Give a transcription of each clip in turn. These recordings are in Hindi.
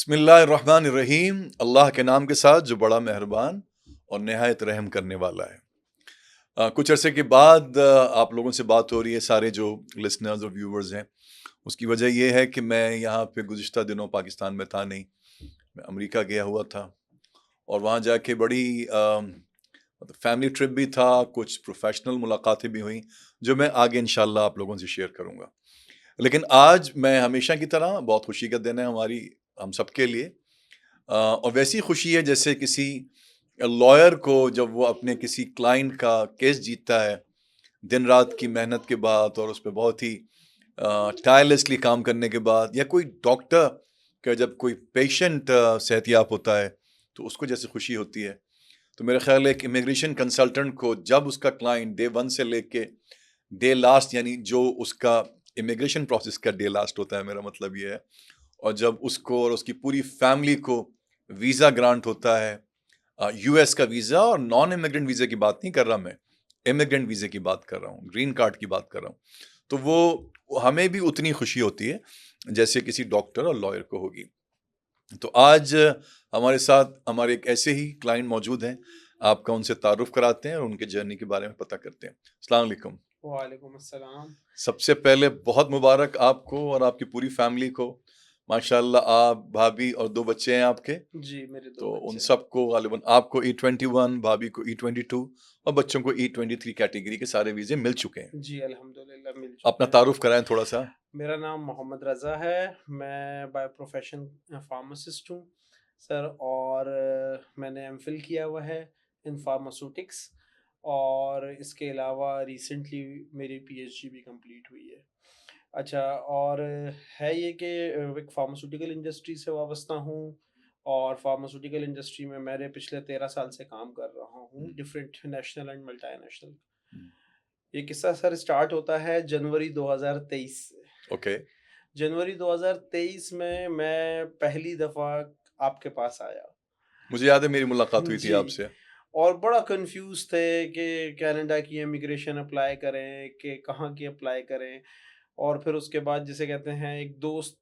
बिस्मिल्लाहिर्रहमानिर्रहीम। अल्लाह के नाम के साथ जो बड़ा मेहरबान और नहायत रहम करने वाला है। कुछ अरसे के बाद आप लोगों से बात हो रही है, सारे जो लिसनर्स और व्यूवर्स हैं। उसकी वजह यह है कि मैं यहाँ पे गुज़िश्ता दिनों पाकिस्तान में था नहीं, मैं अमेरिका गया हुआ था और वहाँ जाके बड़ी मतलब फैमिली ट्रिप भी था, कुछ प्रोफेशनल मुलाकातें भी हुई जो मैं आगे इंशाल्लाह आप लोगों से शेयर करूँगा। लेकिन आज मैं हमेशा की तरह बहुत खुशी का दिन है हम सबके लिए। और वैसी खुशी है जैसे किसी लॉयर को जब वो अपने किसी क्लाइंट का केस जीतता है दिन रात की मेहनत के बाद और उस पर बहुत ही टायरलेसली काम करने के बाद, या कोई डॉक्टर का जब कोई पेशेंट सेहतियाब होता है तो उसको जैसे खुशी होती है। तो मेरा ख्याल है कि इमिग्रेशन कंसल्टेंट को जब उसका क्लाइंट डे 1 से लेके डे लास्ट, यानी जो उसका इमिग्रेशन प्रोसेस का डे लास्ट होता है, मेरा मतलब ये है, और जब उसको और उसकी पूरी फैमिली को वीज़ा ग्रांट होता है, यूएस का वीज़ा, और नॉन इमिग्रेंट वीज़ा की बात नहीं कर रहा मैं, इमिग्रेंट वीज़े की बात कर रहा हूँ, ग्रीन कार्ड की बात कर रहा हूँ, तो वो हमें भी उतनी खुशी होती है जैसे किसी डॉक्टर और लॉयर को होगी। तो आज हमारे साथ हमारे एक ऐसे ही क्लाइंट मौजूद हैं, आपका उनसे तारुफ कराते हैं और उनके जर्नी के बारे में पता करते हैं। अस्सलाम वालेकुम। वालेकुम अस्सलाम। सबसे पहले बहुत मुबारक आपको और आपकी पूरी फैमिली को। माशाल्लाह, आप, भाभी और 2 बच्चे हैं आपके, जी, मेरे 2 तो उन बच्चे हैं। सबको गालिबन आपको E21, भाभी को E22 और बच्चों को E23 कैटेगरी के सारे वीज़े मिल चुके हैं। जी, अल्हम्दुलिल्लाह मिल अपना चुके हैं। तारुफ कराएं थोड़ा सा। मेरा नाम मोहम्मद रज़ा है, मैं बाय प्रोफ़ेशन फ़ार्मासिस्ट हूँ सर, और मैंने एमफ़िल किया हुआ है इन फ़ार्मास्यूटिक्स, और इसके अलावा रिसेंटली मेरी पीएचडी भी कंप्लीट हुई है। अच्छा, और है ये कि एक फ़ार्मास्यूटिकल इंडस्ट्री से वाबस्ता हूँ, और फ़ार्मास्यूटिकल इंडस्ट्री में मैंने पिछले 13 साल से काम कर रहा हूँ, डिफरेंट नेशनल एंड मल्टीनेशनल। ये किस्सा सर स्टार्ट होता है जनवरी 2023 से। ओके। जनवरी 2023 में मैं पहली दफ़ा आपके पास आया। मुझे याद है मेरी मुलाकात हुई थी जी, आपसे। और बड़ा कंफ्यूज थे कि कनाडा की इमिग्रेशन अप्लाई करें कि कहाँ की अप्लाई करें। और फिर उसके बाद जिसे कहते हैं, एक दोस्त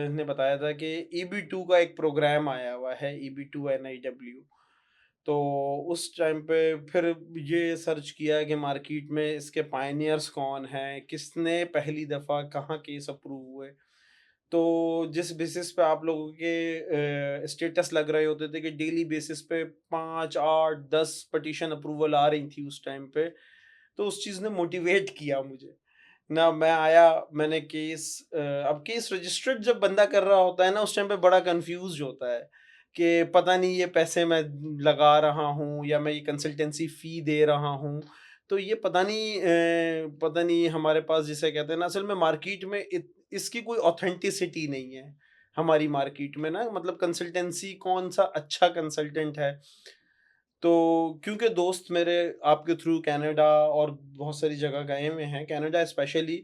ने बताया था कि EB2 का एक प्रोग्राम आया हुआ है, EB2 NIW। तो उस टाइम पे फिर ये सर्च किया कि मार्केट में इसके पायनियर्स कौन हैं, किसने पहली दफ़ा कहाँ केस अप्रूव हुए। तो जिस बेसिस पे आप लोगों के स्टेटस लग रहे होते थे कि डेली बेसिस पे 5, 8, 10 पिटीशन अप्रूवल आ रही थी उस टाइम पे, तो उस चीज़ ने मोटिवेट किया मुझे। ना मैं आया, मैंने अब केस रजिस्टर्ड जब बंदा कर रहा होता है ना, उस टाइम पे बड़ा कंफ्यूज्ड होता है कि पता नहीं ये पैसे मैं लगा रहा हूँ या मैं ये कंसल्टेंसी फ़ी दे रहा हूँ। तो ये पता नहीं हमारे पास, जिसे कहते हैं ना, असल में मार्केट में इसकी कोई ऑथेंटिसिटी नहीं है हमारी मार्केट में ना, मतलब कंसल्टेंसी कौन-सा अच्छा कंसल्टेंट है। तो क्योंकि दोस्त मेरे आपके थ्रू कनाडा और बहुत सारी जगह गए हुए हैं, कनाडा स्पेशली,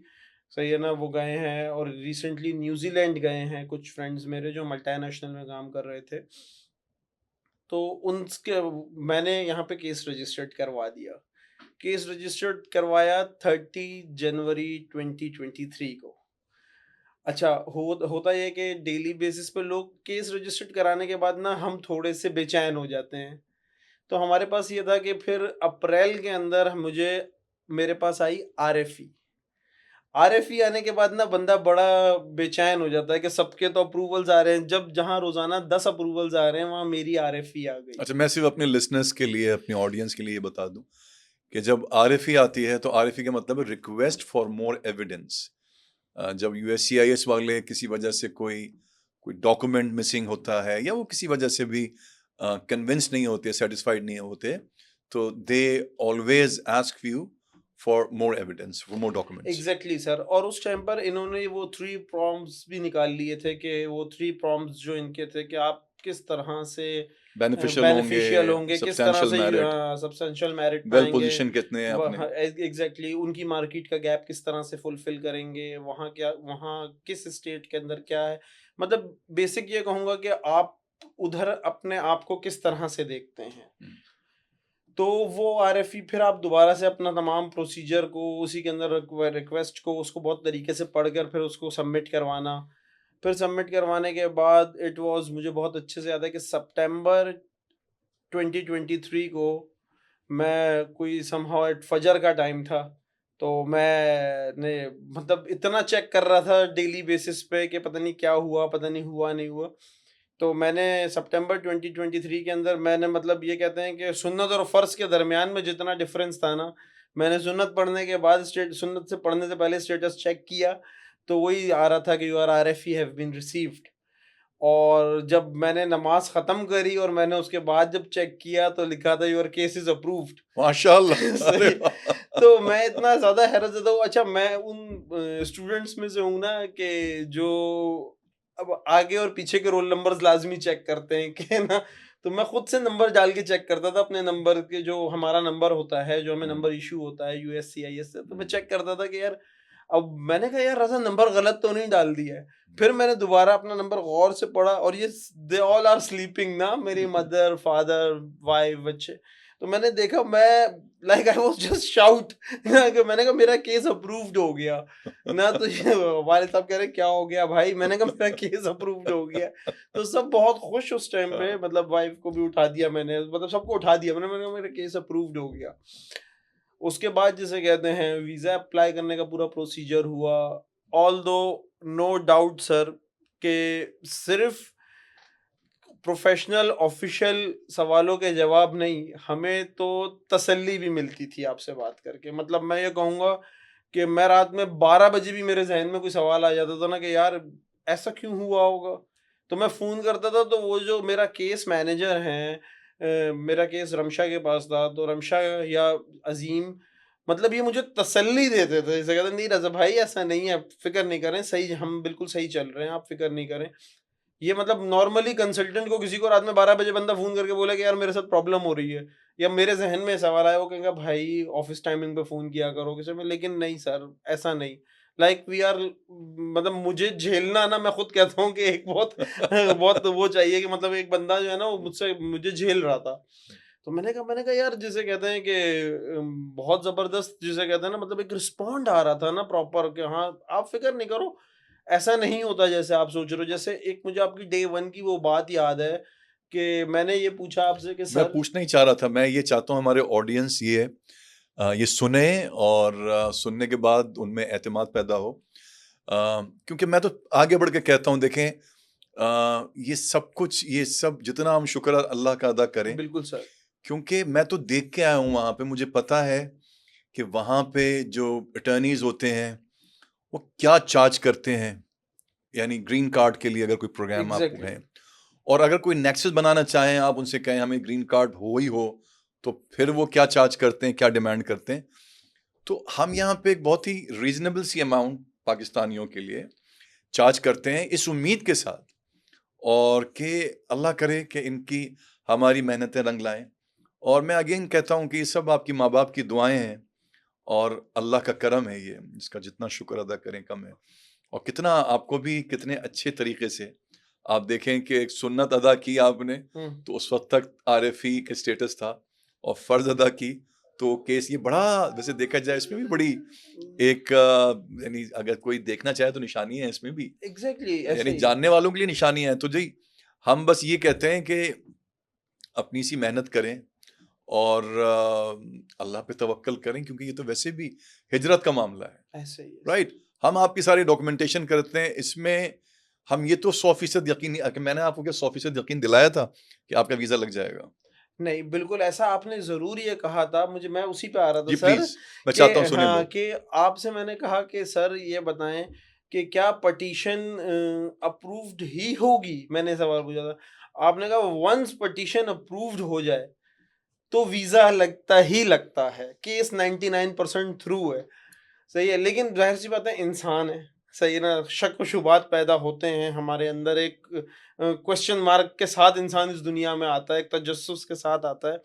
सही है ना, वो गए हैं, और रिसेंटली न्यूज़ीलैंड गए हैं कुछ फ्रेंड्स मेरे जो मल्टीनेशनल में काम कर रहे थे। तो उनके मैंने यहाँ पे केस रजिस्टर्ड करवा दिया। केस रजिस्टर्ड करवाया 30 जनवरी 2023 को। अच्छा, होता ये है कि डेली बेसिस पे लोग केस रजिस्टर्ड कराने के बाद ना हम थोड़े से बेचैन हो जाते हैं। तो हमारे पास ये था कि फिर अप्रैल के अंदर मेरे पास आई आरएफई। आरएफई आने के बाद ना बंदा बड़ा बेचैन हो जाता है कि सबके तो अप्रूवल्स आ रहे हैं, जब जहाँ रोजाना 10 अप्रूवल्स आ रहे हैं वहां मेरी आरएफई आ गई। अच्छा, मैं सिर्फ अपने लिसनर्स के लिए, अपनी ऑडियंस के लिए ये बता दूं कि जब आरएफई आती है तो आरएफई का मतलब है रिक्वेस्ट फॉर मोर एविडेंस। जब यूएससीआईएस वाले किसी वजह से कोई कोई डॉक्यूमेंट मिसिंग होता है या वो किसी वजह से भी कन्विंस नहीं होते, सेटिस्फाइड नहीं होते, तो they always ask you for more evidence, for more documents. Exactly sir, और उस टाइम पर इन्होंने वो 3 प्रॉम्प्ट्स भी निकाल लिए थे कि वो 3 प्रॉम्प्ट्स जो इनके थे कि आप किस तरह से बेनिफिशियल होंगे, बेनिफिशियल होंगे, किस तरह सब्सटैंशियल से मेरिट, सब्सटेंशियल मेरिट वेल पाएंगे, पोजीशन कितने हैं अपने। वह एग्जैक्टली उनकी मार्केट का गैप किस तरह से फुलफिल करेंगे, वहाँ किस स्टेट के अंदर क्या है। मतलब बेसिक ये कहूँगा कि आप उधर अपने आप को किस तरह से देखते हैं। हम्म। तो वो आरएफई फिर आप दोबारा से अपना तमाम प्रोसीजर को उसी के अंदर रिक्वेस्ट को उसको बहुत तरीके से पढ़कर फिर उसको सबमिट करवाना। फिर सबमिट करवाने के बाद इट वाज, मुझे बहुत अच्छे से याद है कि सितंबर 2023 को मैं कोई समहाउ एट फजर का टाइम था, तो मैंने मतलब इतना चेक कर रहा था डेली बेसिस पे कि पता नहीं क्या हुआ, पता नहीं हुआ नहीं हुआ। तो मैंने सितंबर 2023 के अंदर मैंने मतलब ये कहते हैं कि सुन्नत और फ़र्ज़ के दरमियान में जितना डिफरेंस था ना, मैंने सुन्नत पढ़ने के बाद सुन्नत से पढ़ने से पहले स्टेटस चेक किया, तो वही आ रहा था कि your RFE have been received. और जब मैंने नमाज़ ख़त्म करी और मैंने उसके बाद जब चेक किया तो लिखा था योर केस इज़ अप्रूव्ड। माशाल्लाह, अरे सही। वाह! तो मैं इतना ज़्यादा हैरत ज़दा हूँ। अच्छा, मैं उन स्टूडेंट्स में से हूँ ना कि जो अब आगे और पीछे के रोल नंबर्स लाज़मी चेक करते हैं कि ना, तो मैं खुद से नंबर डाल के चेक करता था अपने नंबर के, जो हमारा नंबर होता है, जो हमें हुँ, नंबर इश्यू होता है यूएससीआईएस से, तो मैं हुँ, चेक करता था कि यार, अब मैंने कहा यार ऐसा नंबर गलत तो नहीं डाल दिया है। हुँ, फिर मैंने दोबारा अपना नंबर गौर से पढ़ा और ये दे ऑल आर स्लीपिंग ना, मेरी मदर, फादर, वाइफ, बच्चे। तो मैंने देखा, मैं like I was just shout कि मैंने कहा मेरा केस अप्रूव्ड हो गया ना। तो ये वालिद साहब कह रहे क्या हो गया भाई? मैंने कहा मेरा केस अप्रूव्ड हो गया। तो सब बहुत खुश उस टाइम पे, हाँ, मतलब वाइफ को भी उठा दिया मैंने, मतलब सबको उठा दिया मैंने कहा मेरा केस अप्रूव्ड हो गया। उसके बाद जिसे कहते हैं वीज़ा अप्लाई करने का पूरा प्रोसीजर हुआ। ऑल्दो नो डाउट सर कि सिर्फ प्रोफेशनल ऑफिशियल सवालों के जवाब नहीं, हमें तो तसल्ली भी मिलती थी आपसे बात करके। मतलब मैं ये कहूँगा कि मैं रात में 12 बजे भी मेरे ज़हन में कोई सवाल आ जाता था ना कि यार ऐसा क्यों हुआ होगा? तो मैं फ़ोन करता था, तो वो जो मेरा केस मैनेजर हैं, मेरा केस रमशा के पास था, तो रमशा या अज़ीम, मतलब ये मुझे तसल्ली देते थे। जैसे कहते हैं, नहीं रज़ा भाई ऐसा नहीं है, फ़िक्र नहीं करें, सही, हम बिल्कुल सही चल रहे हैं, आप फ़िक्र नहीं करें। ये मतलब नॉर्मली कंसल्टेंट को किसी को रात में 12 बजे बंदा फ़ोन करके बोले कि यार मेरे साथ प्रॉब्लम हो रही है, या मेरे ज़हन में सवाल आया, वो कहेंगे भाई ऑफ़िस टाइमिंग पे फ़ोन किया करो किसी में, लेकिन नहीं सर, ऐसा नहीं। लाइक वी आर, मतलब मुझे झेलना ना, मैं खुद कहता हूँ कि एक बहुत बहुत वो चाहिए कि मतलब एक बंदा जो है ना वो मुझसे मुझे झेल रहा था। तो मैंने कहा यार, जिसे कहते हैं कि बहुत ज़बरदस्त, जिसे कहते हैं ना, मतलब एक रिस्पॉन्ड आ रहा था ना प्रॉपर कि हाँ, आप फ़िक्र नहीं करो, ऐसा नहीं होता जैसे आप सोच रहे हो। जैसे एक मुझे आपकी डे 1 की वो बात याद है कि मैंने ये पूछा आपसे कि मैं सर, पूछना ही चाह रहा था, मैं ये चाहता हूँ हमारे ऑडियंस ये सुने और सुनने के बाद उनमें एतमाद पैदा हो। क्योंकि मैं तो आगे बढ़ के कहता हूँ, देखें, ये सब कुछ, ये सब जितना हम शुक्र अल्लाह का अदा करें, बिल्कुल सर, क्योंकि मैं तो देख के आया हूँ वहाँ पे, मुझे पता है कि वहाँ पे जो अटर्नीज़ होते हैं, वो क्या चार्ज करते हैं। यानी ग्रीन कार्ड के लिए अगर कोई प्रोग्राम आपको एग्ज़ैक्टली। है, और अगर कोई नेक्सस बनाना चाहें, आप उनसे कहें हमें ग्रीन कार्ड हो ही हो, तो फिर वो क्या चार्ज करते हैं, क्या डिमांड करते हैं। तो हम यहाँ पे एक बहुत ही रीज़नेबल सी अमाउंट पाकिस्तानियों के लिए चार्ज करते हैं, इस उम्मीद के साथ, और कि अल्लाह करे कि इनकी हमारी मेहनतें रंग लाएं। और मैं अगेन कहता हूँ कि ये सब आपकी माँ बाप की दुआएं हैं और अल्लाह का करम है, ये इसका जितना शुक्र अदा करें कम है। और कितना आपको भी कितने अच्छे तरीके से आप देखें कि एक सुन्नत अदा की आपने, हुँ। तो उस वक्त तक आरएफई के स्टेटस था, और फ़र्ज़ अदा की तो केस ये बड़ा, वैसे देखा जाए इसमें भी बड़ी एक यानी अगर कोई देखना चाहे तो निशानी है इसमें भी, एग्ज़ैक्टली ऐसे यानी ही। जानने वालों के लिए निशानी है। तो जी, हम बस ये कहते हैं कि अपनी सी मेहनत करें और अल्लाह पे तवक्कल करें, क्योंकि ये तो वैसे भी हिजरत का मामला है, ऐसे ही है सर। राइट? हम आपकी सारी डॉक्यूमेंटेशन करते हैं, इसमें हम ये तो 100% यकीन नहीं, कि मैंने आपको क्या 100% यकीन दिलाया था कि आपका वीज़ा लग जाएगा? नहीं, बिल्कुल ऐसा आपने ज़रूर ये कहा था, मुझे मैं उसी पे आ रहा था जी सर, प्लीज़, मैं कि चाहता हूँ सुने हाँ, लोग। कि आपसे मैंने कहा कि सर ये बताएँ कि क्या पटिशन अप्रूव्ड ही होगी? मैंने सवाल पूछा था। आपने कहा वन्स पटिशन अप्रूव्ड हो जाए, तो वीज़ा लगता ही लगता है, केस 99% थ्रू है। सही है, लेकिन ज़ाहिर-सी बात है, इंसान है, सही है ना? शक व शुबात पैदा होते हैं हमारे अंदर, एक क्वेश्चन मार्क के साथ इंसान इस दुनिया में आता है, एक तजस्सुस के साथ आता है।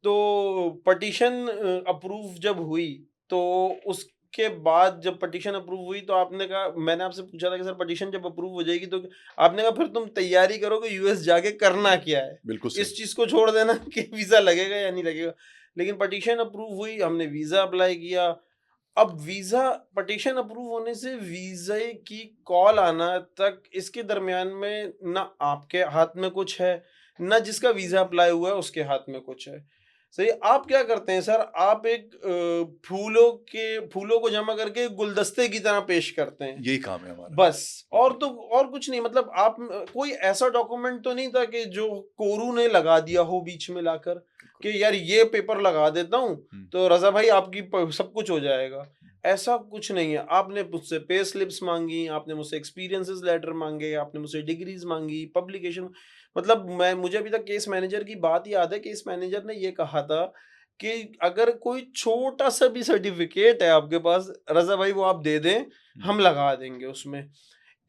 तो पटिशन अप्रूव जब हुई, तो उसके बाद जब पटिशन अप्रूव हुई, तो आपने कहा, मैंने आपसे पूछा था कि सर पटिशन जब अप्रूव हो जाएगी तो आपने कहा फिर तुम तैयारी करो कि यूएस जाके करना क्या है? बिल्कुल इस सही। चीज़ को छोड़ देना कि वीज़ा लगेगा या नहीं लगेगा। लेकिन पटिशन अप्रूव हुई, हमने वीज़ा अप्लाई किया। अब वीजा पटिशन अप्रूव होने से वीजे की कॉल आना तक इसके दरमियान में ना आपके हाथ में कुछ है, ना जिसका वीजा अप्लाई हुआ है उसके हाथ में कुछ है। सही, आप क्या करते हैं सर, आप एक फूलों को जमा करके एक गुलदस्ते की तरह पेश करते हैं। यही काम है हमारा। बस, और तो और कुछ नहीं। मतलब आप कोई ऐसा डॉक्यूमेंट तो नहीं था कि जो कोरू ने लगा दिया हो बीच में लाकर कि यार ये पेपर लगा देता हूँ तो रजा भाई आपकी सब कुछ हो जाएगा। ऐसा कुछ नहीं है। आपने मुझसे पे स्लिप्स मांगी, आपने मुझसे एक्सपीरियंसेस लेटर मांगे, आपने मुझसे डिग्रीज मांगी, पब्लिकेशन। मतलब मुझे अभी तक केस मैनेजर की बात याद है। केस मैनेजर ने ये कहा था कि अगर कोई छोटा सा भी सर्टिफिकेट है आपके पास रजा भाई वो आप दे दें, हम लगा देंगे उसमें।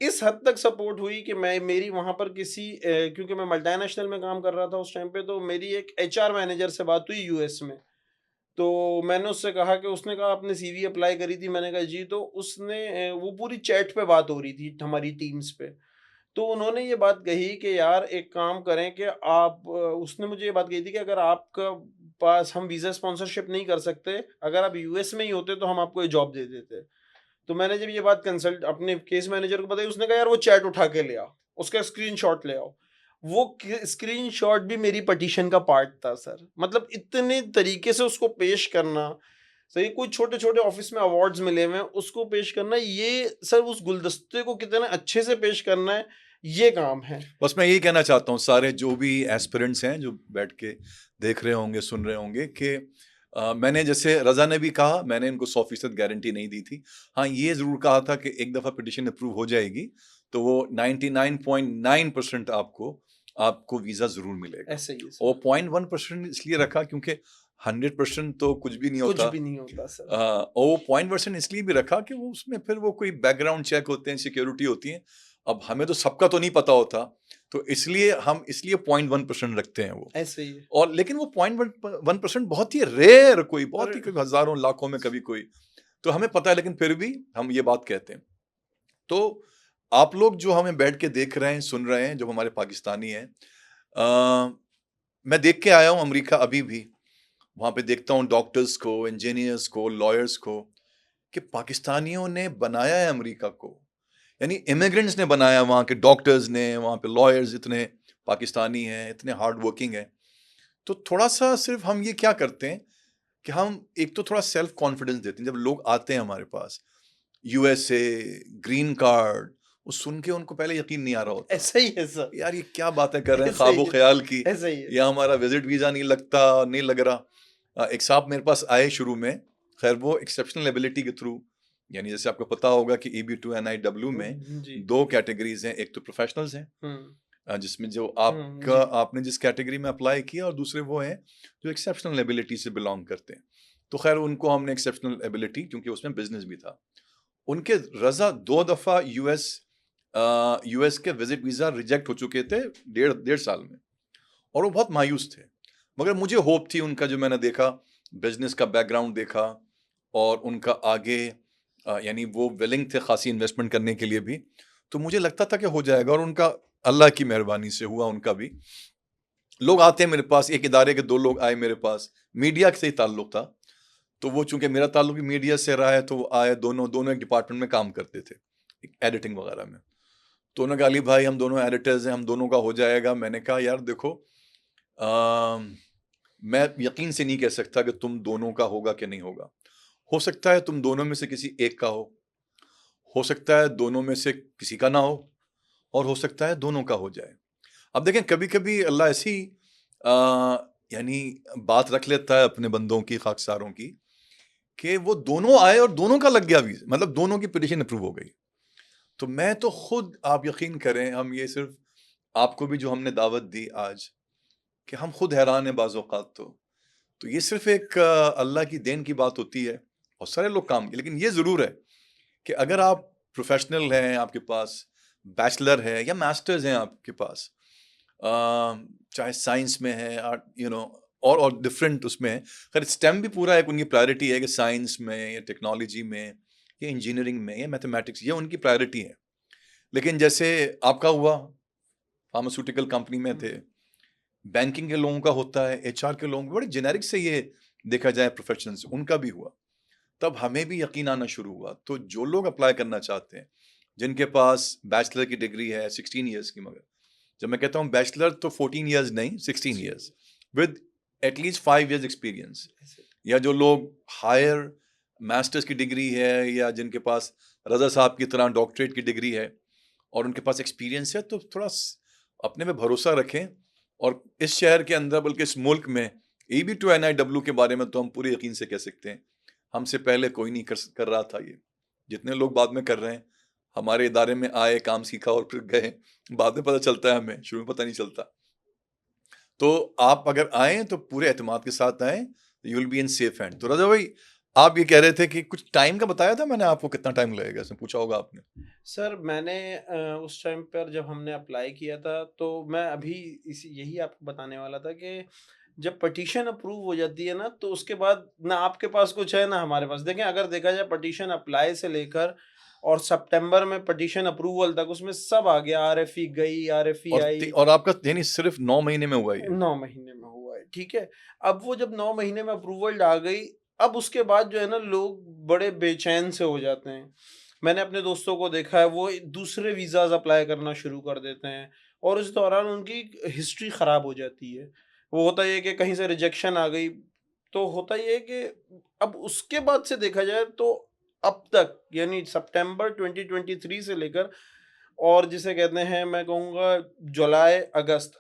इस हद तक सपोर्ट हुई कि मैं मेरी वहाँ पर क्योंकि मैं मल्टीनेशनल में काम कर रहा था उस टाइम पे, तो मेरी एक एचआर मैनेजर से बात हुई यूएस में। तो मैंने उससे कहा कि उसने कहा आपने सीवी अप्लाई करी थी, मैंने कहा जी। तो उसने वो पूरी चैट पे बात हो रही थी हमारी टीम्स पे। तो उन्होंने ये बात कही कि यार एक काम करें कि उसने मुझे ये बात कही थी कि अगर आपका पास हम वीज़ा स्पॉन्सरशिप नहीं कर सकते, अगर आप यूएस में ही होते तो हम आपको ये जॉब दे देते। तो मैंने जब ये बात कंसल्ट अपने केस मैनेजर को बताई, उसने कहा यार वो चैट उठा के ले आओ, उसका स्क्रीनशॉट ले आओ। वो स्क्रीनशॉट भी मेरी पटिशन का पार्ट था सर। मतलब इतने तरीके से उसको पेश करना, सही, कोई छोटे छोटे ऑफिस में अवार्ड्स मिले हुए हैं उसको पेश करना, ये सर उस गुलदस्ते को कितने अच्छे से पेश करना है, ये काम है। बस मैं यही कहना चाहता हूँ सारे जो भी एस्पिरेंट्स हैं जो बैठ के देख रहे होंगे, सुन रहे होंगे कि मैंने, जैसे रजा ने भी कहा, मैंने इनको 100% गारंटी नहीं दी थी। हाँ, ये ज़रूर कहा था कि एक दफ़ा पिटिशन अप्रूव हो जाएगी तो वो 99.9% आपको वीज़ा ज़रूर मिलेगा। ऐसे ही है और सर, 0.1% इसलिए रखा क्योंकि 100% तो कुछ भी नहीं कुछ होता। भी नहीं होता सर। और वो 0.1% इसलिए भी रखा कि वो उसमें फिर वो कोई बैकग्राउंड चेक होते हैं, सिक्योरिटी होती है। अब हमें तो सबका तो नहीं पता होता, तो इसलिए हम 0.1% रखते हैं वो। ऐसे ही है। और लेकिन वो 0.1% बहुत ही रेयर, कोई बहुत ही और कोई हजारों लाखों में कभी कोई, तो हमें पता है, लेकिन फिर भी हम ये बात कहते हैं। तो आप लोग जो हमें बैठ के देख रहे हैं, सुन रहे हैं, जो हमारे पाकिस्तानी हैं, मैं देख के आया हूँ अमेरिका अभी भी। वहाँ पे देखता हूँ डॉक्टर्स को, इंजीनियर्स को, लॉयर्स को, कि पाकिस्तानियों ने बनाया है अमेरिका को। यानी इमिग्रेंट्स ने बनाया, वहाँ के डॉक्टर्स ने, वहाँ पे लॉयर्स इतने पाकिस्तानी हैं, इतने हार्ड वर्किंग हैं। तो थोड़ा सा सिर्फ हम ये क्या करते हैं कि हम एक तो थोड़ा सेल्फ कॉन्फिडेंस देते हैं जब लोग आते हैं हमारे पास। यूएसए, ग्रीन कार्ड, वो सुन के उनको पहले यकीन नहीं आ रहा होता, ऐसा ही है सर, यार ये क्या बातें कर रहे हैं, ऐसा ही ख्वाबो है, ख्याल की, ऐसा ही है। या हमारा विजिट वीज़ा नहीं लगता, नहीं लग रहा। एक साहब मेरे पास आए शुरू में, खैर वो एक्सेप्शनल एबिलिटी के थ्रू, यानी जैसे आपको पता होगा कि EB2 NIW में जी। 2 कैटेगरीज हैं। एक तो प्रोफेशनल्स हैं, जिसमें जो आपका जी। आपने जिस कैटेगरी में अप्लाई किया, और दूसरे वो हैं जो एक्सेप्शनल एबिलिटी से बिलोंग करते हैं। तो खैर उनको हमने एक्सेप्शनल एबिलिटी, क्योंकि उसमें बिजनेस भी था, उनके रजा 2 दफ़ा यूएस के विजिट वीज़ा रिजेक्ट हो चुके थे 1.5 साल में, और वो बहुत मायूस थे। मगर मुझे होप थी उनका, जो मैंने देखा, बिजनेस का बैकग्राउंड देखा, और उनका आगे यानी वो विलिंग थे खासी इन्वेस्टमेंट करने के लिए भी, तो मुझे लगता था कि हो जाएगा, और उनका अल्लाह की मेहरबानी से हुआ। उनका भी लोग आते हैं मेरे पास, एक इदारे के 2 लोग आए मेरे पास, मीडिया से ही ताल्लुक था, तो वो चूंकि मेरा ताल्लुक भी मीडिया से रहा है, तो वो आए, दोनों दोनों एक डिपार्टमेंट में काम करते थे, एडिटिंग वगैरह में। तो उन्होंने कहा अली भाई हम दोनों एडिटर्स हैं, हम दोनों का हो जाएगा। मैंने कहा यार देखो, मैं यकीन से नहीं कह सकता कि तुम दोनों का होगा कि नहीं होगा। हो सकता है तुम दोनों में से किसी एक का हो सकता है दोनों में से किसी का ना और हो सकता है दोनों का हो जाए। अब देखें, कभी कभी अल्लाह ऐसी यानी बात रख लेता है अपने बंदों की, खाकसारों की, कि वो दोनों आए और दोनों का लग गया वीज़ा, मतलब दोनों की पिटीशन अप्रूव हो गई। तो मैं तो खुद, आप यकीन करें, हम ये सिर्फ आपको भी जो हमने दावत दी आज, कि हम खुद हैरान हैं बाज़ औक़ात। तो ये सिर्फ एक अल्लाह की देन की बात होती है, और सारे लोग काम की। लेकिन ये ज़रूर है कि अगर आप प्रोफेशनल हैं, आपके पास बैचलर है या मास्टर्स हैं आपके पास, चाहे साइंस में है, आर्ट, और डिफरेंट उसमें है। खैर स्टेम भी पूरा एक उनकी प्रायोरिटी है कि साइंस में या टेक्नोलॉजी में या इंजीनियरिंग में या मैथमेटिक्स, ये उनकी प्रायोरिटी है। लेकिन जैसे आपका हुआ, फार्मास्यूटिकल कंपनी में थे, बैंकिंग के लोगों का होता है, HR के लोगों, बड़े जेनेरिक से ये देखा जाए प्रोफेशनल्स, उनका भी हुआ। तब हमें भी यकीन आना शुरू हुआ। तो जो लोग अप्लाई करना चाहते हैं, जिनके पास बैचलर की डिग्री है 16 ईयर्स की, मगर जब मैं कहता हूँ बैचलर तो 14 ईयर्स नहीं, 16 years with at least 5 years experience, या जो लोग हायर मास्टर्स की डिग्री है, या जिनके पास रजा साहब की तरह डॉक्टरेट की डिग्री है और उनके पास एक्सपीरियंस है, तो थोड़ा अपने पे भरोसा रखें। और इस शहर के अंदर, बल्कि इस मुल्क में, EB2 NIW के बारे में तो हम पूरे यकीन से कह सकते हैं, हमसे पहले कोई नहीं कर रहा था ये। जितने लोग बाद में कर रहे हैं, हमारे इदारे में आए, काम सीखा और फिर गए, बाद में पता चलता है, हमें शुरू में पता नहीं चलता। तो आप अगर आए तो पूरे एतमाद के साथ आए, you will be in safe hand. तो रजा भाई, आप ये कह रहे थे कि कुछ टाइम का बताया था मैंने आपको, कितना टाइम लगेगा, इसमें पूछा होगा आपने। सर मैंने उस टाइम पर जब हमने अप्लाई किया था, तो मैं अभी यही आपको बताने वाला था कि जब पटिशन अप्रूव हो जाती है ना, तो उसके बाद ना आपके पास कुछ है ना हमारे पास। देखें, अगर देखा जाए पटिशन अप्लाई से लेकर और सितंबर में पटिशन अप्रूवल तक, उसमें सब आ गया। RFE गई, RFE आई, और आपका यानी सिर्फ 9 महीने में हुआ ये? 9 महीने में हुआ है, ठीक है। अब वो जब 9 महीने में अप्रूवल आ गई, अब उसके बाद जो है ना, लोग बड़े बेचैन से हो जाते हैं। मैंने अपने दोस्तों को देखा है, वो दूसरे वीज़ाज़ अप्लाई करना शुरू कर देते हैं और इस दौरान उनकी हिस्ट्री ख़राब हो जाती है। वो होता ये है कि कहीं से रिजेक्शन आ गई, तो होता ये है कि अब उसके बाद से देखा जाए तो अब तक, यानी सितंबर 2023 से लेकर, और जिसे कहते हैं, मैं कहूँगा जुलाई, अगस्त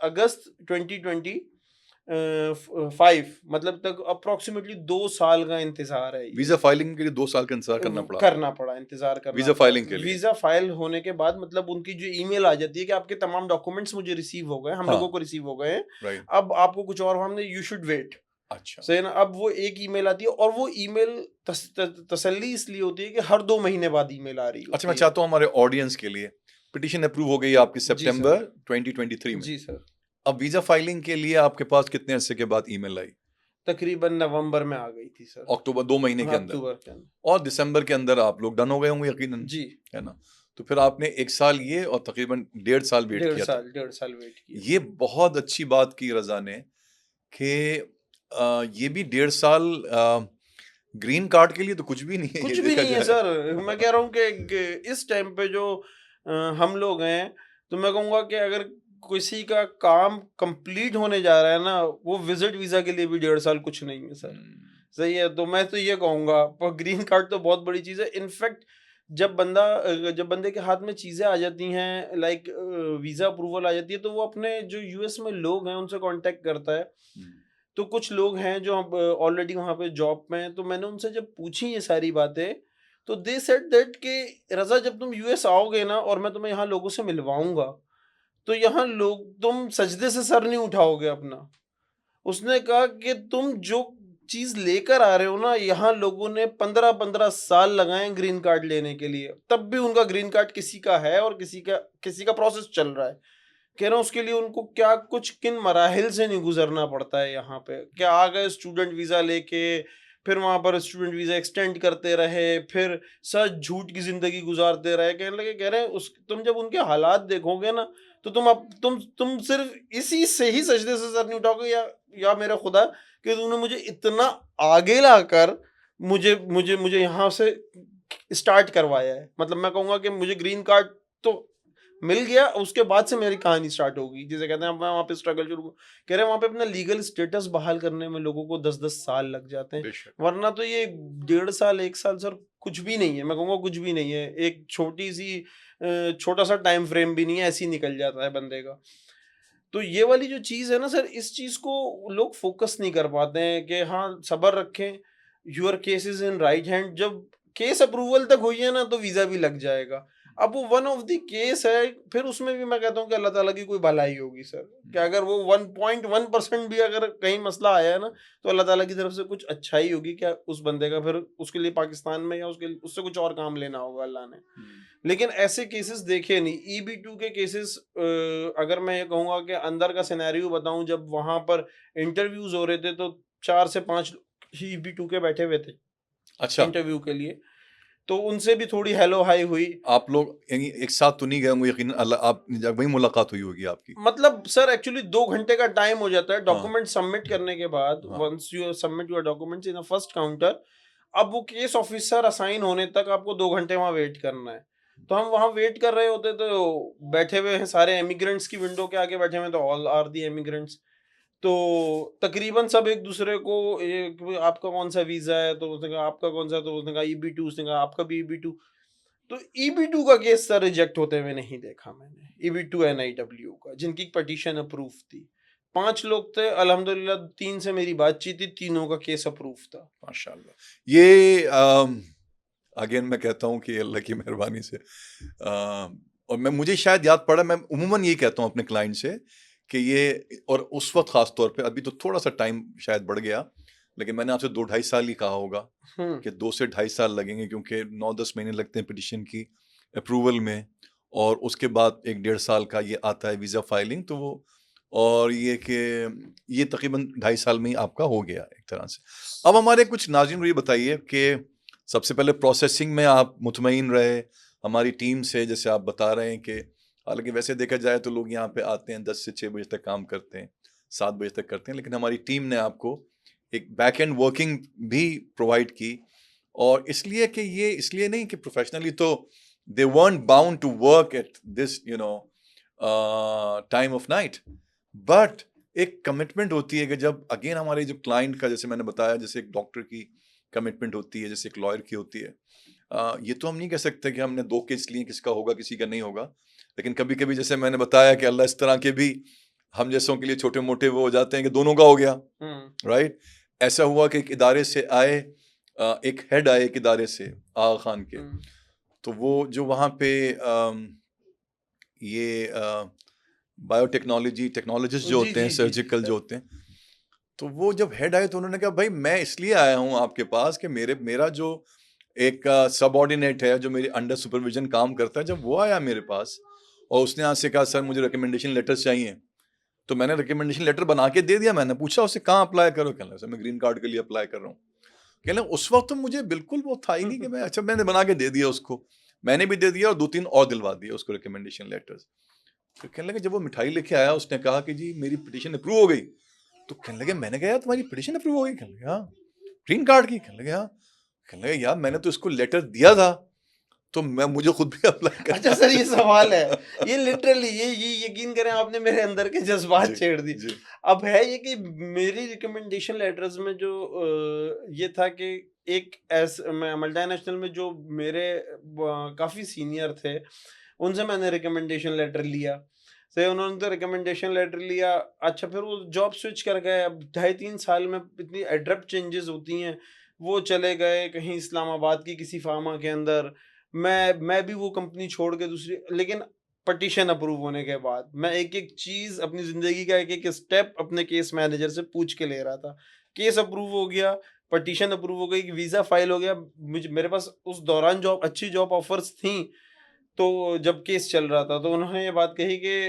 2025, मतलब तक अप्रॉक्सीमेटली 2 साल का इंतज़ार है ये। वीजा फाइलिंग के लिए 2 साल का इंतजार करना पड़ा? इंतज़ार करना वीजा पड़ा। फाइलिंग के लिए? वीज़ा फाइल होने के बाद मतलब उनकी जो ईमेल आ जाती है कि आपके तमाम डॉक्यूमेंट्स मुझे रिसीव हो गए, हम हाँ। लोगों को रिसीव हो गए हैं, राइट। अब आपको कुछ और हमने, यू शुड वेट। अच्छा। सही है ना? अब वो एक ईमेल आती है और वो ईमेल तसल्ली इसलिए होती है कि हर 2 महीने बाद ईमेल आ रही अच्छा, मैं होती है। चाहता हूँ हमारे ऑडियंस के लिए, पिटीशन अप्रूव हो गई आपकी जी सर। सितंबर 2023 में। जी सर। अब वीजा फाइलिंग के लिए आपके पास कितने अरसे के बाद ईमेल आई? तकरीबन नवंबर में आ गई थी सर। अक्टूबर, 2 महीने के हाँ, अंदर। अक्टूबर के अंदर। और दिसंबर के अंदर आप लोग डन हो गए होंगे यकीनन, जी, है ना? तो फिर आपने 1 साल ये और तकरीबन 1.5 साल वेट किया था। 1.5 साल वेट किया। ये बहुत अच्छी बात की रजा ने कि ये भी 1.5 साल ग्रीन कार्ड के लिए तो कुछ भी नहीं है, कुछ ये भी देखा नहीं है जाए। सर। मैं कह रहा हूँ कि इस टाइम पे जो हम लोग हैं, तो मैं कहूँगा कि अगर किसी का काम कंप्लीट होने जा रहा है ना, वो विजिट वीज़ा के लिए भी 1.5 साल कुछ नहीं है सर। सही है, तो मैं तो ये कहूँगा, पर ग्रीन कार्ड तो बहुत बड़ी चीज़ है। इनफैक्ट जब बंदे के हाथ में चीज़ें आ जाती हैं, लाइक वीज़ा अप्रूवल आ जाती है, तो वो अपने जो US में लोग हैं उनसे कांटेक्ट करता है। तो कुछ लोग हैं जो अब ऑलरेडी वहाँ पे जॉब में हैं, तो मैंने उनसे जब पूछी ये सारी बातें, तो दे सेड दैट कि रज़ा, जब तुम US आओगे ना और मैं तुम्हें यहाँ लोगों से मिलवाऊँगा, तो यहाँ लोग, तुम सजदे से सर नहीं उठाओगे अपना। उसने कहा कि तुम जो चीज़ लेकर आ रहे हो ना, यहाँ लोगों ने 15-15 साल लगाए ग्रीन कार्ड लेने के लिए, तब भी उनका ग्रीन कार्ड किसी का है और किसी का प्रोसेस चल रहा है। कह रहा हूँ उसके लिए उनको क्या कुछ किन मराहिल से नहीं गुजरना पड़ता है यहाँ पे। क्या आ गए स्टूडेंट वीज़ा लेके, फिर वहाँ पर स्टूडेंट वीज़ा एक्सटेंड करते रहे, फिर सच झूठ की ज़िंदगी गुजारते रहे। कहने लगे, कह रहे हैं उस तुम जब उनके हालात देखोगे ना, तो तुम सिर्फ इसी से ही सजदे से सर नहीं उठाओगे, या मेरा खुदा कि तुमने मुझे इतना आगे लाकर मुझे मुझे मुझे यहाँ से स्टार्ट करवाया है। मतलब मैं कहूँगा कि मुझे ग्रीन कार्ड तो मिल गया, उसके बाद से मेरी कहानी स्टार्ट होगी, जिसे कहते हैं वहाँ पे स्ट्रगल शुरू। कह रहे हैं वहाँ पे अपना लीगल स्टेटस बहाल करने में लोगों को 10-10 साल लग जाते हैं, वरना तो ये 1.5 साल 1 साल सर कुछ भी नहीं है। मैं कहूँगा कुछ भी नहीं है, एक छोटा सा टाइम फ्रेम भी नहीं है, ऐसे ही निकल जाता है बंदे का। तो ये वाली जो चीज़ है ना सर, इस चीज़ को लोग फोकस नहीं कर पाते हैं कि हाँ सब्र रखें, your case is in right hand. जब केस अप्रूवल तक हुई है ना, तो वीज़ा भी लग जाएगा। अब वो वन ऑफ द केस है, फिर उसमें भी मैं कहता हूँ कि अल्लाह ताला की कोई भलाई होगी सर, कि अगर वो 1.1% भी अगर कहीं मसला आया है ना, तो अल्लाह ताला की तरफ से कुछ अच्छा ही होगी। क्या उस बंदे का फिर उसके लिए पाकिस्तान में या उससे कुछ और काम लेना होगा अल्लाह ने। लेकिन ऐसे केसेस देखे नहीं। EB2 के केसेस, अगर मैं ये कहूँगा कि अंदर का सिनेरियो बताऊँ, जब वहाँ पर इंटरव्यूज हो रहे थे तो 4 से 5 EB2 के बैठे हुए थे अच्छा, इंटरव्यू के लिए, तो उनसे भी थोड़ी हेलो हाई हुई। आप लोग एक साथ तो नहीं गए होंगे यकीनन, आप वही मुलाकात हुई होगी आपकी। मतलब सर एक्चुअली 2 घंटे का टाइम हो जाता है डॉक्यूमेंट सबमिट करने के बाद। हाँ। Once you submit your documents in a first counter, अब वो केस ऑफिसर असाइन होने तक आपको 2 घंटे वहाँ वेट करना है। तो हम वहाँ वेट कर रहे होते तो बैठे हुए हैं सारे इमिग्रेंट्स की विंडो के आगे बैठे हुए हैं, तो ऑल आर द इमिग्रेंट्स। तो तकरीबन सब एक-दूसरे को आपका कौन-सा वीज़ा है? तो उसने कहा आपका कौन-सा है? तो उसने कहा ईबी-2, उसने कहा आपका भी ईबी-2। तो ईबी-2 का केस सर रिजेक्ट होते हुए नहीं देखा मैंने। ईबी-2 एनआईडब्ल्यू का, जिनकी पिटीशन अप्रूव थी। 5 लोग थे, अल्हम्दुलिल्लाह 3 से मेरी बातचीत हुई, तीनों का केस अप्रूव था। माशाल्लाह। ये अगेन मैं कहता हूँ कि अल्लाह की मेहरबानी से और मुझे शायद याद पड़ा, मैं उमूमन यही कहता हूँ अपने क्लाइंट से कि ये, और उस वक्त खास तौर पे, अभी तो थोड़ा सा टाइम शायद बढ़ गया, लेकिन मैंने आपसे 2 ढाई साल ही कहा होगा हुँ, कि 2 से ढाई साल लगेंगे, क्योंकि 9-10 महीने लगते हैं पिटिशन की अप्रूवल में, और उसके बाद 1-1.5 साल का ये आता है वीज़ा फाइलिंग, तो वो, और ये कि ये तकरीबन 2.5 साल में ही आपका हो गया एक तरह से। अब हमारे कुछ नाज़रीन ये बताइए कि सबसे पहले प्रोसेसिंग में आप मुतमईन रहे हमारी टीम से, जैसे आप बता रहे हैं कि हालांकि वैसे देखा जाए तो लोग यहाँ पे आते हैं 10 से 6 बजे तक काम करते हैं, 7 बजे तक करते हैं, लेकिन हमारी टीम ने आपको एक बैक एंड वर्किंग भी प्रोवाइड की, और इसलिए कि ये इसलिए नहीं कि प्रोफेशनली तो they weren't bound to work at this time of night, but एक कमिटमेंट होती है कि जब अगेन हमारे जो क्लाइंट का, जैसे मैंने बताया, जैसे एक डॉक्टर की कमिटमेंट होती है, जैसे एक लॉयर की होती है, ये तो हम नहीं कह सकते कि हमने 2 केस लिए, किसका होगा किसी का नहीं होगा, लेकिन कभी कभी जैसे मैंने बताया कि अल्लाह इस तरह के भी हम जैसों के लिए छोटे मोटे वो हो जाते हैं कि दोनों का हो गया, हुँ, राइट। ऐसा हुआ कि एक इदारे से आए, एक हेड आए एक इदारे से, आगा खान के, हुँ। तो वो जो वहाँ पे ये बायोटेक्नोलॉजी टेक्नोलॉजिस्ट जो जी, होते हैं, जी, जी, जी, सर्जिकल जो सर। होते हैं, तो वो जब हेड आए तो उन्होंने कहा भाई मैं इसलिए आया हूँ आपके पास कि मेरा जो एक सबऑर्डिनेट है, जो मेरे अंडर सुपरविजन काम करता है, जब वो आया मेरे पास और उसने यहाँ से कहा सर मुझे रिकमेंडेशन लेटर्स चाहिए, तो मैंने रिकमेंडेशन लेटर बना के दे दिया। मैंने पूछा उससे कहाँ अप्लाई करो, कहना सर मैं ग्रीन कार्ड के लिए अप्लाई कर रहा हूँ। कहना उस वक्त तो मुझे बिल्कुल वो था ही नहीं कि मैं, अच्छा मैंने बना के दे दिया उसको, मैंने भी दे दिया और 2-3 और दिलवा दिया उसको रिकमेंडेशन लेटर्स। तो कहने लगे जब वो मिठाई लेके आया उसने कहा कि जी मेरी पिटीशन अप्रूव हो गई, तो कहने लगे मैंने कहा यार तुम्हारी पिटीशन अप्रूव हो गई, कहने लगे हाँ ग्रीन कार्ड की, कहने लगे हाँ, कहने लगे यार मैंने तो इसको लेटर दिया था, तो मैं मुझे खुद भी अप्लाई अच्छा करना सर, ये सवाल है। है। ये लिटरली ये यकीन करें आपने मेरे अंदर के जज़्बात जी छेड़ दिए। जी अब है ये कि मेरी रिकमेंडेशन लेटर्स में जो ये था कि एक मैं मल्टीनेशनल में जो मेरे काफ़ी सीनियर थे, उनसे मैंने रिकमेंडेशन लेटर लिया। से उन्होंने तो रिकमेंडेशन लेटर लिया, अच्छा फिर वो जॉब स्विच कर गए। अब ढाई 3 साल में इतनी एब्रप्ट चेंजेस होती हैं। वो चले गए कहीं इस्लामाबाद की किसी फार्मा के अंदर, मैं भी वो कंपनी छोड़ के दूसरी, लेकिन पिटीशन अप्रूव होने के बाद मैं एक-एक चीज़ अपनी ज़िंदगी का एक-एक स्टेप अपने केस मैनेजर से पूछ के ले रहा था। केस अप्रूव हो गया, पिटीशन अप्रूव हो गई, वीज़ा फाइल हो गया। मेरे पास उस दौरान अच्छी जॉब ऑफर्स थीं, तो जब केस चल रहा था तो उन्होंने ये बात कही कि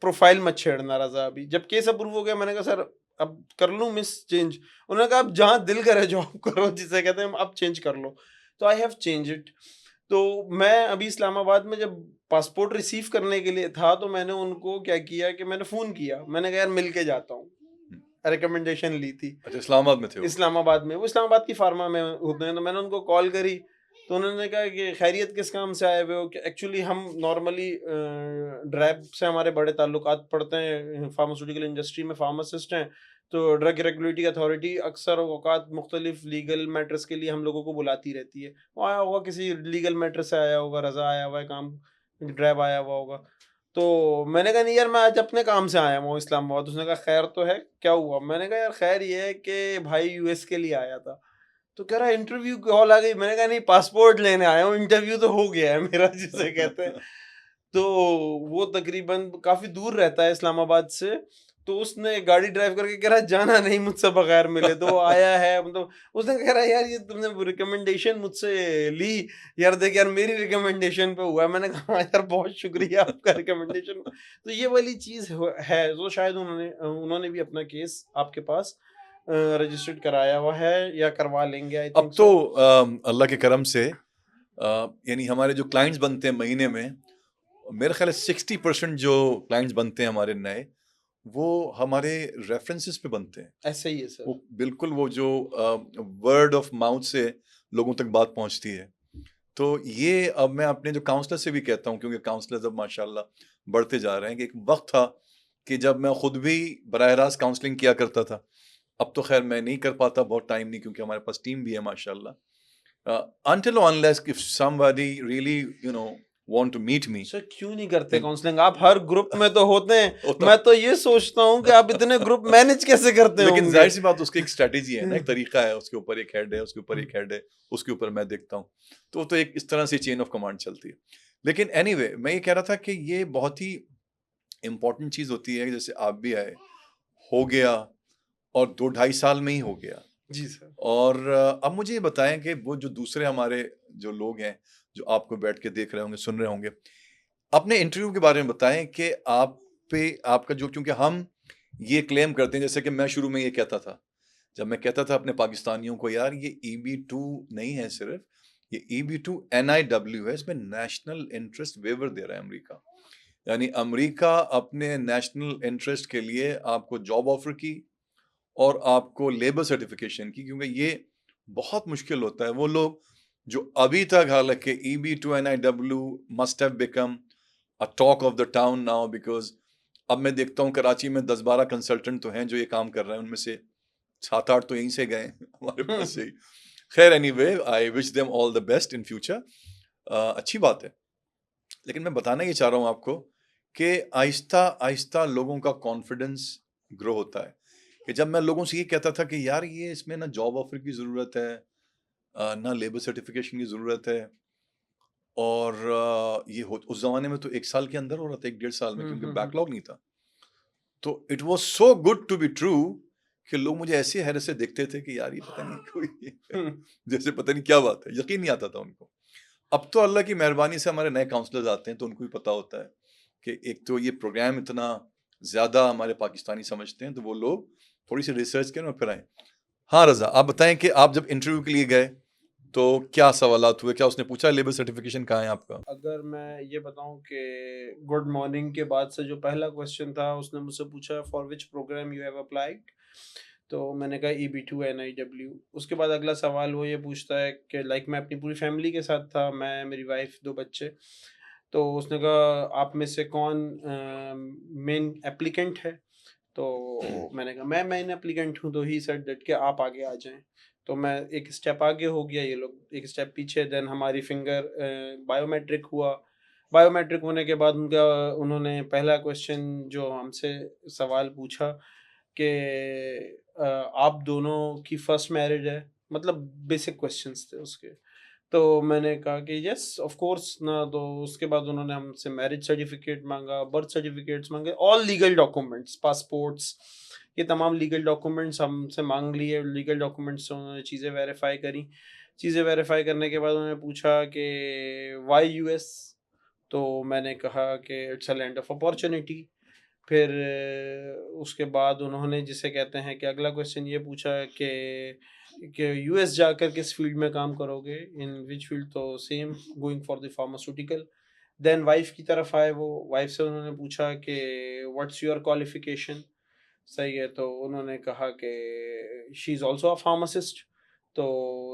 प्रोफाइल मत छेड़ना रज़ा अभी। जब केस अप्रूव हो गया मैंने कहा सर अब कर लूँ मिस चेंज? उन्होंने कहा अब जहाँ दिल करे जॉब करो, जिसे कहते हैं अब चेंज कर लो। तो आई हैव चेंज्ड इट। तो मैं अभी इस्लामाबाद में जब पासपोर्ट रिसीव करने के लिए था, तो मैंने उनको क्या किया कि मैंने फ़ोन किया। मैंने कहा यार मिल के जाता हूँ। रिकमेंडेशन ली थी अच्छा इस्लामाबाद में थे वो। इस्लामाबाद में। वो इस्लामाबाद की फार्मा में होते हैं, तो मैंने उनको कॉल करी। तो उन्होंने कहा कि खैरियत किस काम से आए हुए हो? कि एक्चुअली हम नॉर्मली ड्रैब से हमारे बड़े ताल्लुकात पड़ते हैं, फार्मास्यूटिकल इंडस्ट्री में फार्मासिस्ट हैं। तो ड्रग रेगुलेटरी अथॉरिटी अक्सर औकात मुख्तलिफ लीगल मैटर्स के लिए हम लोगों को बुलाती रहती है। वो आया होगा किसी लीगल मैटर से आया होगा, रज़ा आया हुआ है काम, ड्रैब आया हुआ होगा। तो मैंने कहा नहीं यार मैं आज अपने काम से आया हूँ इस्लामाबाद। उसने कहा खैर तो है, क्या हुआ? मैंने कहा यार खैर ये है कि भाई यूएस के लिए आया था। तो कह रहा है इंटरव्यू कॉल आ गई। मैंने कहा नहीं पासपोर्ट लेने आया हूँ, इंटरव्यू तो हो गया है मेरा, जिसे कहते हैं। तो वो तकरीबन काफ़ी दूर रहता है इस्लामाबाद से। तो उसने गाड़ी ड्राइव करके कह रहा है जाना नहीं मुझसे बगैर मिले, तो वो आया है। मतलब उसने कह रहा है यार ये तुमने रिकमेंडेशन मुझसे ली, यार देख यार मेरी रिकमेंडेशन पे हुआ है। मैंने कहा हाँ यार बहुत शुक्रिया आपका रिकमेंडेशन। तो ये वाली चीज़ है, तो शायद उन्होंने उन्होंने भी अपना केस आपके पास रजिस्टर्ड कराया हुआ है या करवा लेंगे, आई अब थिंक तो सो। अल्लाह के करम से यानी हमारे जो क्लाइंट्स बनते हैं महीने में, मेरे ख्याल है 60% जो क्लाइंट्स बनते हैं हमारे नए, वो हमारे रेफरेंसेस पे बनते हैं। ऐसे ही है सर। वो बिल्कुल वो जो वर्ड ऑफ माउथ से लोगों तक बात पहुंचती है। तो ये अब मैं अपने जो काउंसलर से भी कहता हूँ, क्योंकि काउंसलर्स अब माशाल्लाह बढ़ते जा रहे हैं, कि एक वक्त था कि जब मैं खुद भी बराह रास्त काउंसलिंग किया करता था। अब तो खैर मैं नहीं कर पाता, बहुत टाइम नहीं, क्योंकि हमारे पास टीम भी है माशाल्लाह। Until or unless if somebody really want to meet me, sir क्यों नहीं करते then काउंसलिंग? आप हर ग्रुप में तो होते हैं। होता मैं तो ये सोचता हूँ कि आप इतने ग्रुप मैनेज कैसे करते लेकिन होंगे? जाहिर सी बात, उसकी एक स्ट्रेटेजी है ना, एक तरीका है, उसके ऊपर एक हेड है, उसके ऊपर एक हेड है, उसके ऊपर मैं देखता हूँ। तो एक इस तरह से चेन ऑफ कमांड चलती है। लेकिन एनीवे मैं ये कह रहा था कि ये बहुत ही इम्पोर्टेंट चीज होती है। जैसे आप भी आए, हो गया, और 2 ढाई साल में ही हो गया। जी सर। और अब मुझे ये बताएं कि वो जो दूसरे हमारे जो लोग हैं, जो आपको बैठ के देख रहे होंगे, सुन रहे होंगे, अपने इंटरव्यू के बारे में बताएं कि आप पे आपका जो, क्योंकि हम ये क्लेम करते हैं, जैसे कि मैं शुरू में ये कहता था, जब मैं कहता था अपने पाकिस्तानियों को, यार ये EB2 नहीं है सिर्फ, ये EB2 NIW है, इसमें नेशनल इंटरेस्ट वेवर दे रहा है अमेरिका। यानी अमेरिका अपने नेशनल इंटरेस्ट के लिए आपको जॉब ऑफर की और आपको लेबर सर्टिफिकेशन की, क्योंकि ये बहुत मुश्किल होता है। वो लोग जो अभी तक, हालांकि EB2 NIW must have become a talk of the town now, because अब मैं देखता हूँ कराची में 10-12 कंसल्टेंट तो हैं जो ये काम कर रहे हैं, उनमें से 7-8 तो यहीं से गए हमारे पास से ही। खैर anyway, I wish them all the best in future. अच्छी बात है। लेकिन मैं बताना ये चाह रहा हूँ आपको कि आहिस्ता आहिस्ता लोगों का कॉन्फिडेंस ग्रो होता है। कि जब मैं लोगों से ये कहता था कि यार ये इसमें ना जॉब ऑफर की ज़रूरत है, ना लेबर सर्टिफिकेशन की ज़रूरत है, और ये हो उस ज़माने में तो 1 साल के अंदर हो रहा था, 1-1.5 साल में, क्योंकि बैकलॉग नहीं था। तो it was so good to be true कि लोग मुझे ऐसे हैरत से देखते थे कि यार ये पता नहीं कोई जैसे पता नहीं क्या बात है, यकीन नहीं आता था उनको। अब तो अल्लाह की मेहरबानी से हमारे नए काउंसलर्स आते हैं, तो उनको भी पता होता है कि एक तो ये प्रोग्राम इतना ज़्यादा हमारे पाकिस्तानी समझते हैं, तो वो लोग थोड़ी सी रिसर्च करें और फिर आए। हाँ रज़ा, आप बताएं कि आप जब इंटरव्यू के लिए गए तो क्या सवालात हुए, क्या उसने पूछा लेबर सर्टिफिकेशन कहाँ है आपका? अगर मैं ये बताऊं कि गुड मॉर्निंग के बाद से जो पहला क्वेश्चन था, उसने मुझसे पूछा for which programme you have applied. तो मैंने कहा EB2 NIW। उसके बाद अगला सवाल वो ये पूछता है कि लाइक मैं अपनी पूरी फैमिली के साथ था, मैं, मेरी वाइफ, 2 बच्चे। तो उसने कहा आप में से कौन मेन एप्लीकेंट है? तो मैंने कहा मैं मेन एप्लीकेंट हूँ। तो ही सेड दैट कि आप आगे आ जाएं। तो मैं एक स्टेप आगे हो गया, ये लोग एक स्टेप पीछे। देन हमारी फिंगर बायोमेट्रिक हुआ। बायोमेट्रिक होने के बाद उन्होंने पहला क्वेश्चन जो हमसे सवाल पूछा कि आप दोनों की फर्स्ट मैरिज है, मतलब बेसिक क्वेश्चंस थे उसके। तो मैंने कहा कि यस ऑफ कोर्स ना। तो उसके बाद उन्होंने हमसे मैरिज सर्टिफिकेट मांगा, बर्थ सर्टिफिकेट्स मांगे, ऑल लीगल डॉक्यूमेंट्स, पासपोर्ट्स, ये तमाम लीगल डॉक्यूमेंट्स हमसे मांग लिए। लीगल डॉक्यूमेंट्स से उन्होंने चीज़ें वेरीफाई करी। चीज़ें वेरीफाई करने के बाद उन्होंने पूछा कि वाई US? तो मैंने कहा कि it's a land of opportunity. फिर उसके बाद उन्होंने जिसे कहते हैं कि अगला क्वेश्चन ये पूछा कि US जाकर किस फील्ड में काम करोगे, इन विच फील्ड? तो same, going for the pharmaceutical. Then wife की तरफ आए, वो वाइफ से उन्होंने पूछा कि व्हाट्स योर क्वालिफिकेशन? सही है, तो उन्होंने कहा कि she is also a pharmacist. तो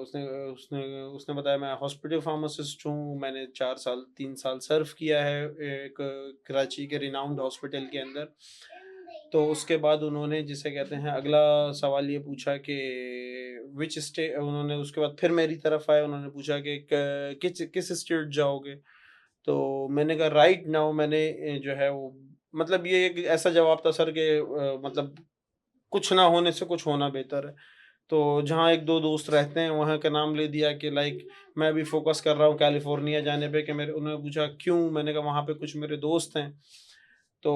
उसने उसने उसने बताया मैं हॉस्पिटल फार्मासिस्ट हूँ, मैंने 4 साल 3 साल सर्व किया है एक कराची के रिनाउंड हॉस्पिटल के अंदर। तो उसके बाद उन्होंने जिसे कहते हैं अगला सवाल ये पूछा कि विच स्टे उन्होंने उसके बाद फिर मेरी तरफ आए, उन्होंने पूछा कि किस किस स्टेट जाओगे? तो मैंने कहा राइट नाउ मैंने जो है वो, मतलब ये एक ऐसा जवाब था सर कि मतलब कुछ ना होने से कुछ होना बेहतर है। तो जहाँ 1-2 दोस्त रहते हैं वहाँ का नाम ले दिया कि लाइक मैं अभी फ़ोकस कर रहा हूँ कैलिफ़ोर्निया जाने पे। कि मेरे उन्होंने पूछा क्यों? मैंने कहा वहाँ पे कुछ मेरे दोस्त हैं, तो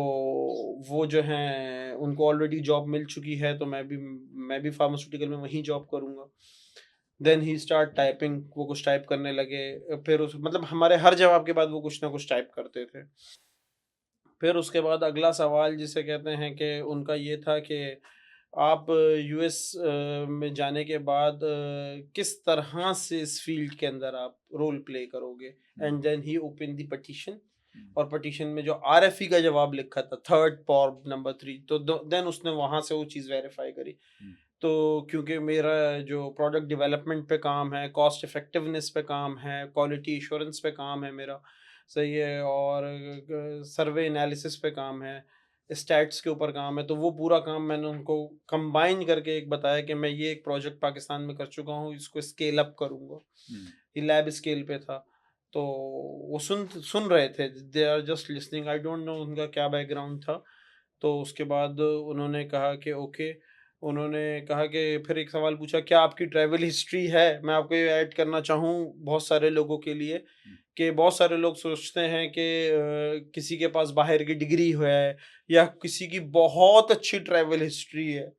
वो जो हैं उनको ऑलरेडी जॉब मिल चुकी है, तो मैं भी फार्मास्यूटिकल में वहीं जॉब करूँगा। देन ही स्टार्ट टाइपिंग, वो कुछ टाइप करने लगे। फिर उस मतलब हमारे हर जवाब के बाद वो कुछ ना कुछ टाइप करते थे। फिर उसके बाद अगला सवाल जिसे कहते हैं कि उनका ये था कि आप US में जाने के बाद किस तरह से इस फील्ड के अंदर आप रोल प्ले करोगे? And then he open the petition. और पटिशन में जो RFE का जवाब लिखा था, थर्ड पॉर्ब नंबर 3, तो देन उसने वहाँ से वो चीज़ वेरीफाई करी। तो क्योंकि मेरा जो प्रोडक्ट डेवलपमेंट पे काम है, कॉस्ट इफेक्टिवनेस पे काम है, क्वालिटी एश्योरेंस पे काम है मेरा, सही है, और सर्वे एनालिसिस पे काम है, स्टैट्स के ऊपर काम है, तो वो पूरा काम मैंने उनको कंबाइन करके एक बताया कि मैं ये एक प्रोजेक्ट पाकिस्तान में कर चुका हूँ, इसको स्केल अप करूँगा। ये लैब स्केल पे था, तो वो सुन रहे थे, they are just listening, I don't know उनका क्या बैकग्राउंड था। तो उसके बाद उन्होंने कहा कि ओके, उन्होंने कहा कि फिर एक सवाल पूछा, क्या आपकी ट्रैवल हिस्ट्री है? मैं आपको ये ऐड करना चाहूँ बहुत सारे लोगों के लिए कि बहुत सारे लोग सोचते हैं कि किसी के पास बाहर की डिग्री है या किसी की बहुत अच्छी ट्रैवल हिस्ट्री है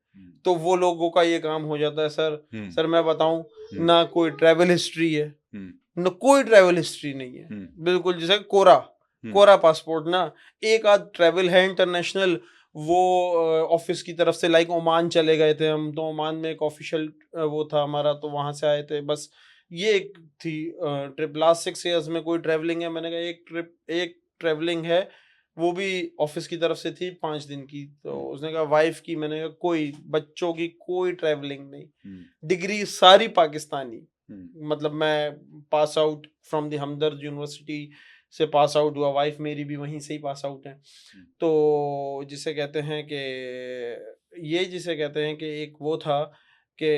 तो वो लोगों का ये काम हो जाता है। सर मैं बताऊं, ना कोई ट्रैवल हिस्ट्री है, ना कोई ट्रैवल हिस्ट्री नहीं है, बिल्कुल जैसे कोरा पासपोर्ट ना। एक आध ट्रैवल है इंटरनेशनल, वो ऑफिस की तरफ से, लाइक ओमान चले गए थे हम, तो ओमान में एक ऑफिशियल वो था हमारा, तो वहां से आए थे, बस ये एक थी ट्रिप। लास्ट 6 इयर्स में कोई ट्रैवलिंग है? मैंने कहा एक ट्रैवलिंग है, वो भी ऑफिस की तरफ से थी 5 दिन की। तो उसने कहा वाइफ की, मैंने कहा कोई, बच्चों की कोई ट्रैवलिंग नहीं, डिग्री सारी पाकिस्तानी। मतलब मैं pass out from the Hamdard university से पास आउट हुआ, वाइफ मेरी भी वहीं से ही पास आउट है। तो जिसे कहते हैं कि जिसे कहते हैं कि एक वो था कि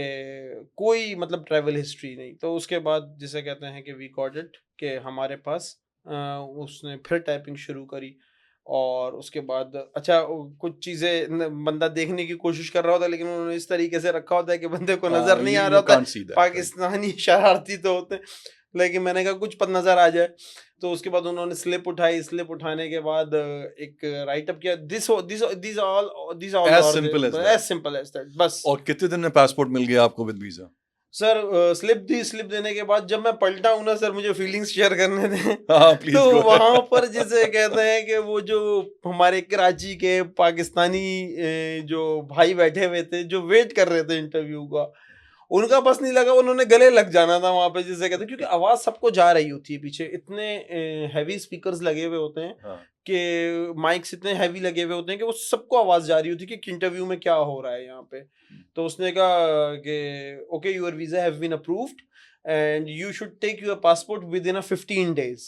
कोई मतलब ट्रैवल हिस्ट्री नहीं। तो उसके बाद जिसे कहते हैं कि वी गॉट इट, कि हमारे पास उसने फिर टाइपिंग शुरू करी, और उसके बाद अच्छा कुछ चीज़ें बंदा देखने की कोशिश कर रहा होता है, लेकिन उन्होंने इस तरीके से रखा होता है कि बंदे को नज़र नहीं आ रहा होता है। पाकिस्तानी शरारती तो होते हैं, लेकिन मैंने कहा कुछ पता नज़र आ जाए। तो उसके बाद उन्होंने स्लिप उठाई, स्लिप उठाने के बाद एक राइटअप किया, this all as simple as that, बस। और कितने दिन में पासपोर्ट मिल गया आपको विद वीजा? सर स्लिप देने के बाद जब मैं पलटा हूं ना सर, मुझे फीलिंग्स शेयर करने दें। हाँ प्लीज तो गो। वहां पर जिसे कहते हैं कि वो जो हमारे कराची के पाकिस्तानी जो भाई बैठे हुए थे, जो वेट कर रहे थे इंटरव्यू का, उनका बस नहीं लगा, उन्होंने गले लग जाना था वहां पे, जिसे कहते हैं, क्योंकि आवाज सबको जा रही होती है पीछे, इतने हैवी स्पीकर्स लगे हुए होते हैं। हाँ। कि माइक्स इतने हैवी लगे हुए होते हैं कि वो सबको आवाज जा रही होती है कि इंटरव्यू में क्या हो रहा है यहाँ पे। तो उसने कहा कि okay, your visa have been approved and you should take your passport within 15 days।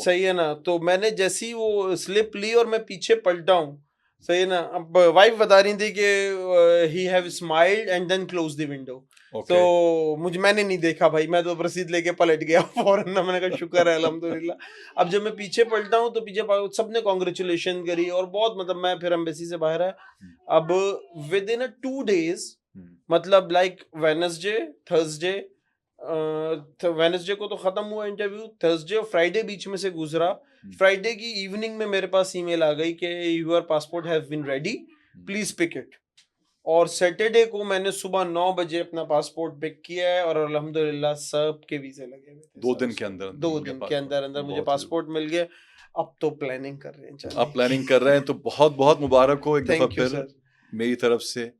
सही है ना? तो मैंने जैसी ही वो स्लिप ली और मैं पीछे पलटा हूँ, सही है ना? अब वाइफ बता रही थी कि he have smiled and then close the window. तो मैंने नहीं देखा भाई, मैं तो रसीद लेके पलट गया फौरन ना। मैंने कहा शुक्र है अल्हम्दुलिल्लाह। अब जब मैं पीछे पलटा हूँ तो पीछे सबने कांग्रेचुलेशन करी और बहुत, मतलब मैं फिर एम्बेसी से बाहर आया। अब विद इन 2 days, मतलब लाइक वेडनेसडे, थर्सडे, वेडनेसडे को तो खत्म हुआ इंटरव्यू, थर्सडे और फ्राइडे बीच में से गुजरा। फ्राइडे की इवनिंग में मेरे पास ईमेल आ गई कि your passport have been ready, please pick it. और सैटरडे को मैंने सुबह 9 बजे अपना पासपोर्ट पिक किया है और अल्हम्दुलिल्लाह सब के वीजे लगे हुए थे। 2 दिन के अंदर 2 दिन के अंदर अंदर मुझे पासपोर्ट मिल गया। अब तो प्लानिंग कर रहे हैं। आप प्लानिंग कर रहे हैं तो बहुत बहुत मुबारक हो एक दफा थैंक यू फिर सर। मेरी तरफ से,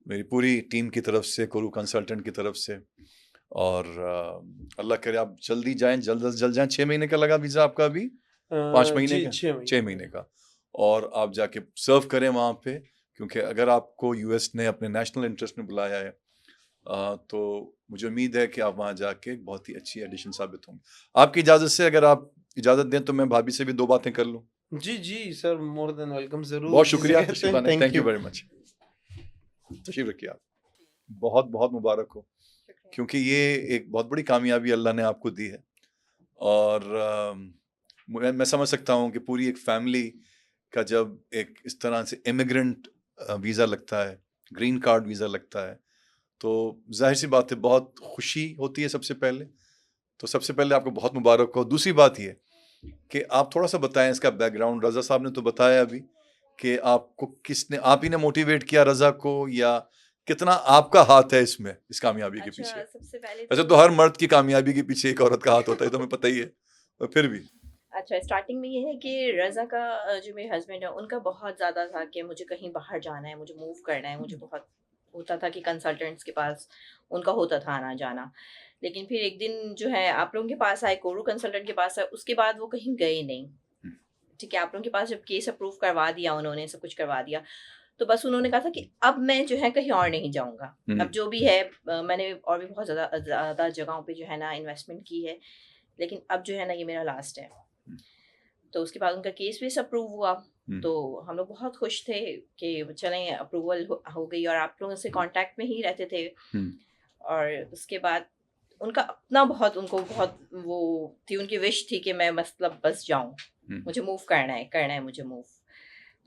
मेरी पूरी टीम की तरफ से, कोरू कंसल्टेंट की तरफ से। और अल्लाह करे आप जल्दी जाएं, जल्द से जल्द जाएं। 6 महीने का लगा वीजा आपका अभी? 5 महीने का? 6 महीने का। और आप जाके सर्व करें वहाँ पे, क्योंकि अगर आपको यूएस ने अपने नेशनल इंटरेस्ट में बुलाया है तो मुझे उम्मीद है कि आप वहाँ जाके एक बहुत ही अच्छी एडिशन साबित होंगे। आपकी इजाज़त से, अगर आप इजाज़त दें तो मैं भाभी से भी 2 बातें कर लूँ। जी जी सर, मोर देन वेलकम। जरूर, बहुत शुक्रिया तशरीफ लाने, थैंक यू वेरी मच। तशरीफ रखिए आप। बहुत बहुत मुबारक हो, क्योंकि ये एक बहुत बड़ी कामयाबी अल्लाह ने आपको दी है। और मैं समझ सकता हूँ कि पूरी एक फैमिली का जब एक इस तरह से इमिग्रेंट वीज़ा लगता है, ग्रीन कार्ड वीज़ा लगता है, तो जाहिर सी बात है बहुत खुशी होती है सबसे पहले। तो सबसे पहले आपको बहुत मुबारक हो। दूसरी बात ये कि आप थोड़ा सा बताएं इसका बैकग्राउंड। रज़ा साहब ने तो बताया अभी कि आपको किसने, आप ही ने मोटिवेट किया रज़ा को, या कितना आपका हाथ है इसमें, इस कामयाबी के पीछे? सबसे पहले वैसे तो हर मर्द की कामयाबी के पीछे एक औरत का हाथ होता है, तो हमें पता ही है, और फिर भी। अच्छा, स्टार्टिंग में ये है कि रज़ा का जो मेरे हस्बैंड है उनका बहुत ज़्यादा था कि मुझे कहीं बाहर जाना है, मुझे मूव करना है। मुझे बहुत होता था कि कंसल्टेंट्स के पास उनका होता था आना जाना, लेकिन फिर एक दिन जो है आप लोगों के पास आए, कोरू कंसल्टेंट के पास आए, उसके बाद वो कहीं गए नहीं। ठीक है, आप लोगों के पास जब केस अप्रूव करवा दिया उन्होंने, सब कुछ करवा दिया, तो बस उन्होंने कहा था कि अब मैं जो है कहीं और नहीं जाऊँगा। अब जो भी है मैंने और भी बहुत ज़्यादा जगहों पे जो है ना इन्वेस्टमेंट की है, लेकिन अब जो है ना ये मेरा लास्ट है। तो उसके बाद उनका केस वेस अप्रूव हुआ, तो हम लोग बहुत खुश थे कि चलें अप्रूवल हो गई, और आप लोगों से कांटेक्ट में ही रहते थे। और उसके बाद उनका अपना बहुत, उनको बहुत वो थी, उनकी विश थी कि मैं मतलब बस जाऊं, मुझे मूव करना है मुझे मूव।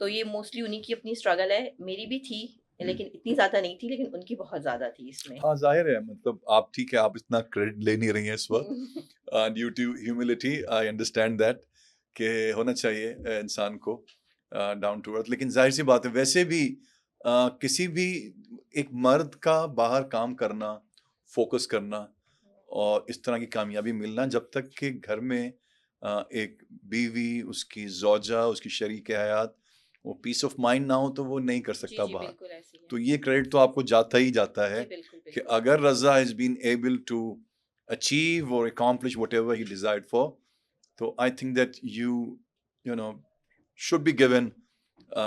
तो ये मोस्टली उन्हीं की अपनी स्ट्रगल है, मेरी भी थी लेकिन इतनी ज़्यादा नहीं थी, लेकिन उनकी बहुत ज़्यादा थी इसमें। हाँ जाहिर है, मतलब आप ठीक है, आप इतना क्रेडिट ले नहीं रही हैं इस वक्त, due to humility, I understand that कि होना चाहिए इंसान को डाउन टू अर्थ। लेकिन जाहिर सी बात है, वैसे भी किसी भी एक मर्द का बाहर काम करना, फोकस करना और इस तरह की कामयाबी मिलना, जब तक कि घर में एक बीवी, उसकी ज़ौजा, उसकी शरीक हयात, वो पीस ऑफ माइंड ना हो, तो वो नहीं कर जी सकता जी बाहर। बिल्कुल ऐसे ही है। तो ये क्रेडिट तो आपको जाता ही जाता है जी बिल्कुल कि बिल्कुल। अगर Raza has been able to achieve और accomplish whatever he desired for, तो I think that you know should be given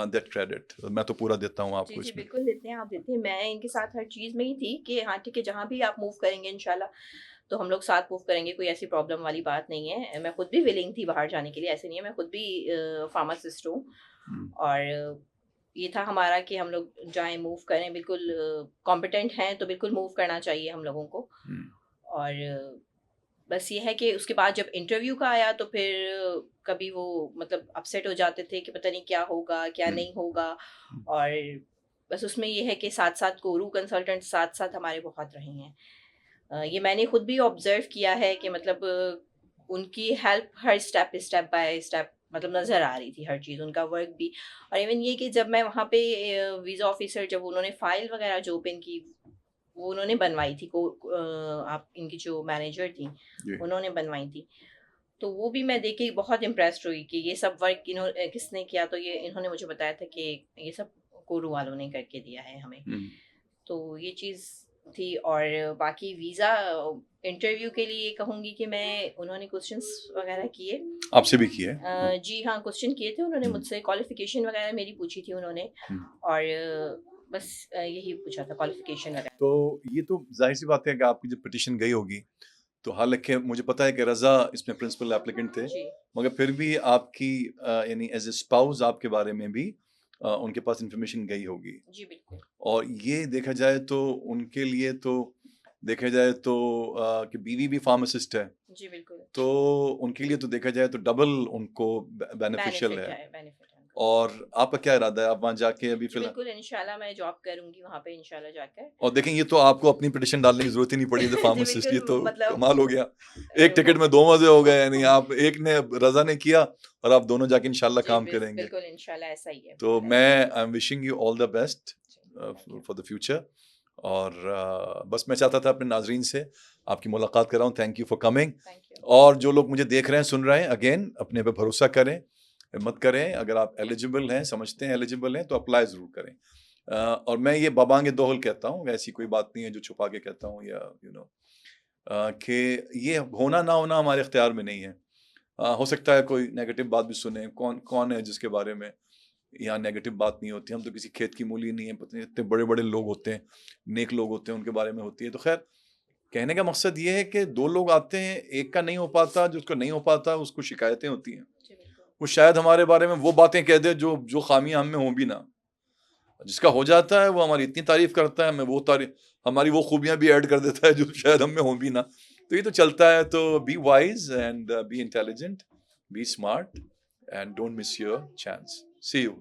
that credit। मैं तो पूरा देता हूँ जी आपको जी इसमें। बिल्कुल देते हैं, आप देते हैं। मैं इनके साथ हर चीज़ में ही थी कि हाँ ठीक है, जहाँ भी आप मूव करेंगे इंशाल्लाह तो हम लोग साथ मूव करेंगे, कोई ऐसी प्रॉब्लम वाली बात नहीं है। मैं खुद भी विलिंग थी बाहर जाने के लिए, ऐसे नहीं है, मैं खुद भी फार्मासिस्ट हूँ। हम्म, और ये था हमारा कि हम लोग जाएं, मूव करें, बिल्कुल कॉम्पिटेंट हैं तो बिल्कुल मूव करना चाहिए हम लोगों को। हम्म, और बस ये है कि उसके बाद जब इंटरव्यू का आया तो फिर कभी वो मतलब अपसेट हो जाते थे कि पता नहीं क्या होगा क्या हम्म, नहीं होगा। हम्म, और बस उसमें ये है कि साथ साथ कोरू कंसल्टेंट साथ साथ हमारे बहुत रहे हैं। ये मैंने खुद भी ऑब्जर्व किया है कि मतलब उनकी help her step by step मतलब नज़र आ रही थी, हर चीज़ उनका वर्क भी। और इवन ये कि जब मैं वहाँ पे वीज़ा ऑफिसर, जब उन्होंने फ़ाइल वगैरह जो ओपन की वो उन्होंने बनवाई थी, आप इनकी जो मैनेजर थी जी। उन्होंने बनवाई थी। तो वो भी मैं देख के बहुत इम्प्रेस्ड हुई कि ये सब वर्क किसने किया, तो ये इन्होंने मुझे बताया था कि ये सब कोरू वालों ने करके दिया है हमें। हम्म, तो ये चीज़ थी। और बाकी वीज़ा इंटरव्यू के लिए कहूँगी कि मैं, उन्होंने क्वेश्चंस वगैरह किए। आपसे भी किया है। जी हाँ, क्वेश्चन किए थे उन्होंने हम्म, मुझसे, क्वालिफ़िकेशन वगैरह मेरी पूछी थी उन्होंने। हम्म। और बस यही पूछा था, क्वालिफ़िकेशन वगैरह। तो ये तो जाहिर सी बात है कि आपकी जब पिटिशन गई होगी, तो हालांकि मुझे पता है कि रज़ा इसमें प्रिंसिपल एप्लीकेंट थे, जी। मगर फिर भी आपकी यानी एज ए स्पाउस आपके बारे में भी उनके पास इंफॉर्मेशन गई होगी। जी, बिल्कुल। और ये देखा जाए तो उनके लिए तो देखा जाए तो कि बीवी भी फार्मासिस्ट है, जी, बिल्कुल। तो उनके लिए तो देखा जाए तो डबल उनको बेनिफिशियल बेनिफिट है। है, बेनिफिट है उनका। और आपका क्या इरादा है, आप वहाँ जाके अभी जी, फिलहाल? बिल्कुल इंशाल्लाह मैं जॉब करूँगी वहाँ पे इंशाल्लाह जाकर। और देखें, ये तो आपको अपनी पिटिशन डालने की जरूरत ही नहीं पड़ी एज ए जी, फार्मासिस्ट, ये तो बिल्कुल मतलब कमाल हो गया। एक टिकट में बहुत। दो मजे हो गए, यानी आप एक ने रज़ा ने किया और आप दोनों जाके इंशाल्लाह जी, काम करेंगे। बिल्कुल इंशाल्लाह ऐसा ही है, तो ऐसा मैं ही I am wishing you all the best है। Thank you. For the future. और बस मैं चाहता था अपने नाजरीन से आपकी मुलाकात कराऊं। Thank you for coming. Thank you. और जो लोग मुझे देख रहे हैं, सुन रहे हैं, अगेन अपने पे भरोसा करें, हिम्मत करें। अगर आप एलिजिबल हैं, समझते हैं एलिजिबल हैं, तो अप्लाई ज़रूर करें। और मैं ये बबांगे दोहल कहता हूँ, ऐसी कोई बात नहीं है जो छुपा के कहता हूँ, या कि ये होना ना होना हमारे इख्तियार में नहीं है। हो सकता है कोई नेगेटिव बात भी सुने, कौन कौन है जिसके बारे में यहाँ नेगेटिव बात नहीं होती। हम तो किसी खेत की मूली नहीं है, पता नहीं इतने बड़े बड़े लोग होते हैं, नेक लोग होते हैं, उनके बारे में होती है। तो खैर, कहने का मकसद ये है कि दो लोग आते हैं, एक का नहीं हो पाता, जिसका नहीं हो पाता उसको शिकायतें होती हैं। जी, बिल्कुल। वो शायद हमारे बारे में वो बातें कह दे जो जो खामियां हम में हों भी ना। जिसका हो जाता है वो हमारी इतनी तारीफ करता है, हमें वो तारीफ, हमारी वो खूबियां भी ऐड कर देता है जो शायद हम में हों भी ना। तो ये तो चलता है। तो be wise and be intelligent, be smart and don't miss your chance. See you.